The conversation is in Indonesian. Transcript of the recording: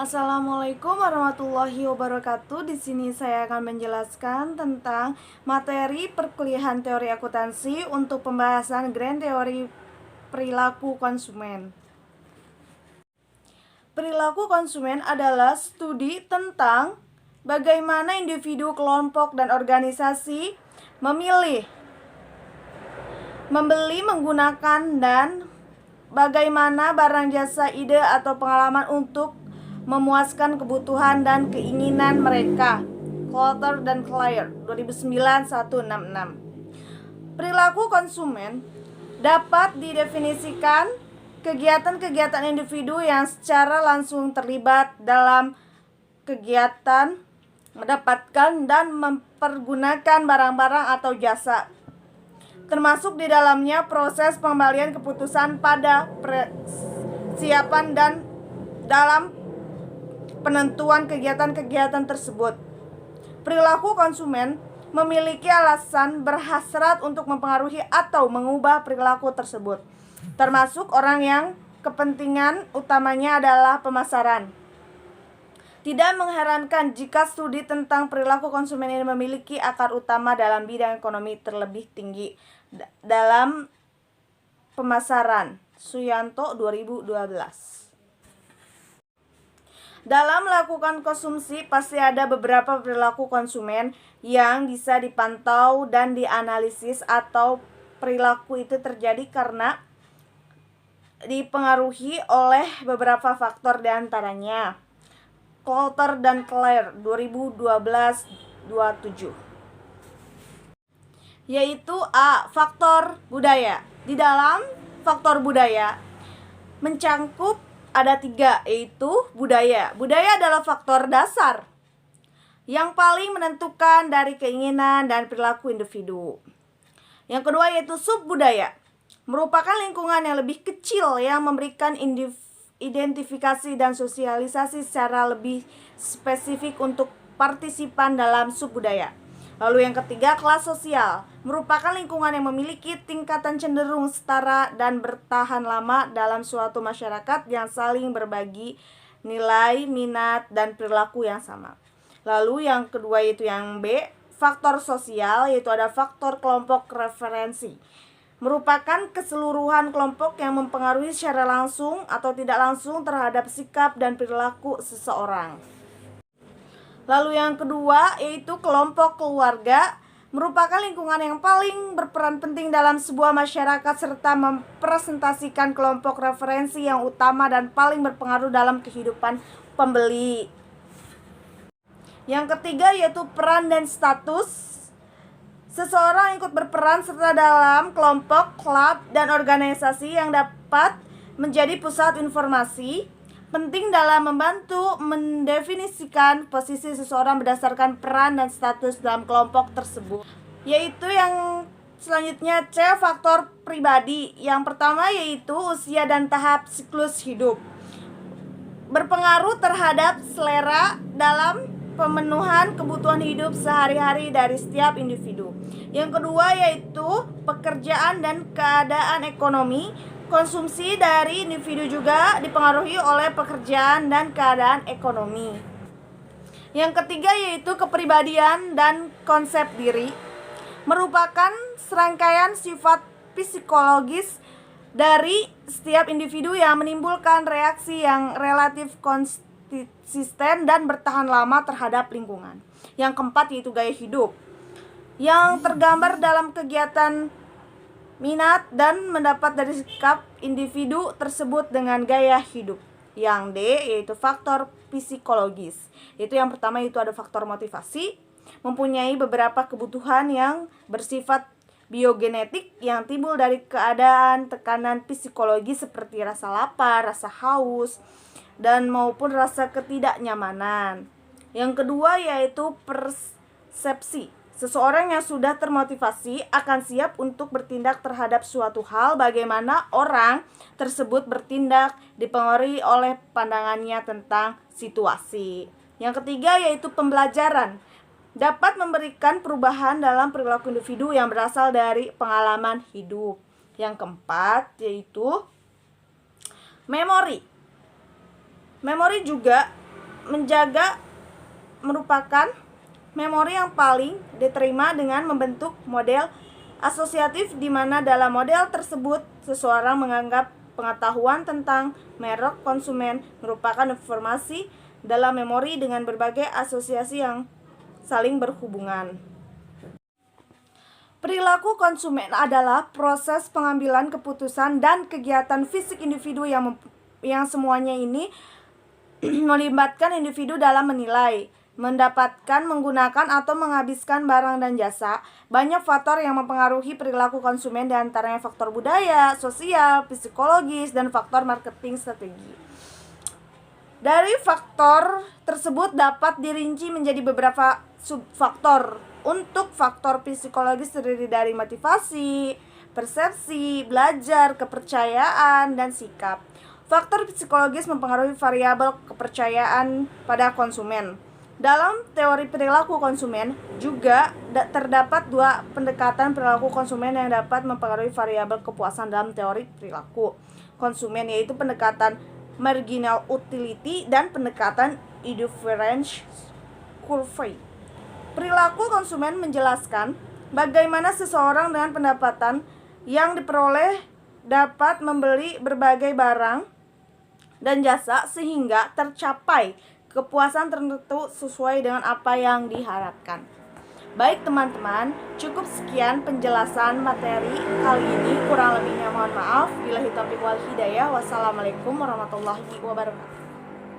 Assalamualaikum warahmatullahi wabarakatuh. Di sini saya akan menjelaskan tentang materi perkuliahan teori akuntansi untuk pembahasan grand teori perilaku konsumen. Perilaku konsumen adalah studi tentang bagaimana individu, kelompok, dan organisasi memilih, membeli, menggunakan, dan bagaimana barang, jasa, ide, atau pengalaman untuk memuaskan kebutuhan dan keinginan mereka. Coulter dan Clare, 2009-166. Perilaku konsumen dapat didefinisikan kegiatan-kegiatan individu yang secara langsung terlibat dalam kegiatan mendapatkan dan mempergunakan barang-barang atau jasa, termasuk di dalamnya proses pengembalian keputusan pada persiapan dan dalam penentuan kegiatan-kegiatan tersebut. Perilaku konsumen memiliki alasan berhasrat untuk mempengaruhi atau mengubah perilaku tersebut, termasuk orang yang kepentingan utamanya adalah pemasaran. Tidak mengherankan jika studi tentang perilaku konsumen ini memiliki akar utama dalam bidang ekonomi, terlebih tinggi dalam pemasaran. Suyanto, 2012. Dalam melakukan konsumsi, pasti ada beberapa perilaku konsumen yang bisa dipantau dan dianalisis, atau perilaku itu terjadi karena dipengaruhi oleh beberapa faktor, diantaranya Coulter dan Clare, 2012-27. Yaitu A. Faktor budaya. Di dalam faktor budaya mencangkup ada 3, yaitu budaya. Budaya adalah faktor dasar yang paling menentukan dari keinginan dan perilaku individu. Yang kedua yaitu subbudaya, merupakan lingkungan yang lebih kecil yang memberikan identifikasi dan sosialisasi secara lebih spesifik untuk partisipan dalam subbudaya. Lalu yang ketiga, kelas sosial, merupakan lingkungan yang memiliki tingkatan cenderung setara dan bertahan lama dalam suatu masyarakat yang saling berbagi nilai, minat, dan perilaku yang sama. Lalu yang kedua yaitu yang B, faktor sosial, yaitu ada faktor kelompok referensi, merupakan keseluruhan kelompok yang mempengaruhi secara langsung atau tidak langsung terhadap sikap dan perilaku seseorang. Lalu yang kedua yaitu kelompok keluarga, merupakan lingkungan yang paling berperan penting dalam sebuah masyarakat serta mempresentasikan kelompok referensi yang utama dan paling berpengaruh dalam kehidupan pembeli. Yang ketiga yaitu peran dan status. Seseorang ikut berperan serta dalam kelompok, klub, dan organisasi yang dapat menjadi pusat informasi penting dalam membantu mendefinisikan posisi seseorang berdasarkan peran dan status dalam kelompok tersebut. Yaitu yang selanjutnya C, faktor pribadi. Yang pertama yaitu usia dan tahap siklus hidup, berpengaruh terhadap selera dalam pemenuhan kebutuhan hidup sehari-hari dari setiap individu. Yang kedua yaitu pekerjaan dan keadaan ekonomi. Konsumsi dari individu juga dipengaruhi oleh pekerjaan dan keadaan ekonomi. Yang ketiga yaitu kepribadian dan konsep diri, merupakan serangkaian sifat psikologis dari setiap individu yang menimbulkan reaksi yang relatif konsisten dan bertahan lama terhadap lingkungan. Yang keempat yaitu gaya hidup, yang tergambar dalam kegiatan, minat, dan mendapat dari sikap individu tersebut dengan gaya hidup. Yang D yaitu faktor psikologis. Itu yang pertama yaitu ada faktor motivasi, mempunyai beberapa kebutuhan yang bersifat biogenetik yang timbul dari keadaan tekanan psikologi seperti rasa lapar, rasa haus, dan maupun rasa ketidaknyamanan. Yang kedua yaitu persepsi. Seseorang yang sudah termotivasi akan siap untuk bertindak terhadap suatu hal. Bagaimana orang tersebut bertindak dipengaruhi oleh pandangannya tentang situasi. Yang ketiga yaitu pembelajaran, dapat memberikan perubahan dalam perilaku individu yang berasal dari pengalaman hidup. Yang keempat yaitu memori. Memori juga menjaga merupakan memori yang paling diterima dengan membentuk model asosiatif di mana dalam model tersebut seseorang menganggap pengetahuan tentang merek konsumen merupakan informasi dalam memori dengan berbagai asosiasi yang saling berhubungan. Perilaku konsumen adalah proses pengambilan keputusan dan kegiatan fisik individu yang semuanya ini melibatkan individu dalam menilai, mendapatkan, menggunakan, atau menghabiskan barang dan jasa. Banyak faktor yang mempengaruhi perilaku konsumen, diantaranya faktor budaya, sosial, psikologis, dan faktor marketing strategi. Dari faktor tersebut dapat dirinci menjadi beberapa subfaktor. Untuk faktor psikologis terdiri dari motivasi, persepsi, belajar, kepercayaan, dan sikap. Faktor psikologis mempengaruhi variabel kepercayaan pada konsumen. Dalam teori perilaku konsumen juga terdapat dua pendekatan perilaku konsumen yang dapat mempengaruhi variabel kepuasan dalam teori perilaku konsumen, yaitu pendekatan marginal utility dan pendekatan indifference curve. Perilaku konsumen menjelaskan bagaimana seseorang dengan pendapatan yang diperoleh dapat membeli berbagai barang dan jasa sehingga tercapai kepuasan tertentu sesuai dengan apa yang diharapkan. Baik teman-teman, cukup sekian penjelasan materi kali ini. Kurang lebihnya mohon maaf. Billahi taufiq wal hidayah. Wassalamualaikum warahmatullahi wabarakatuh.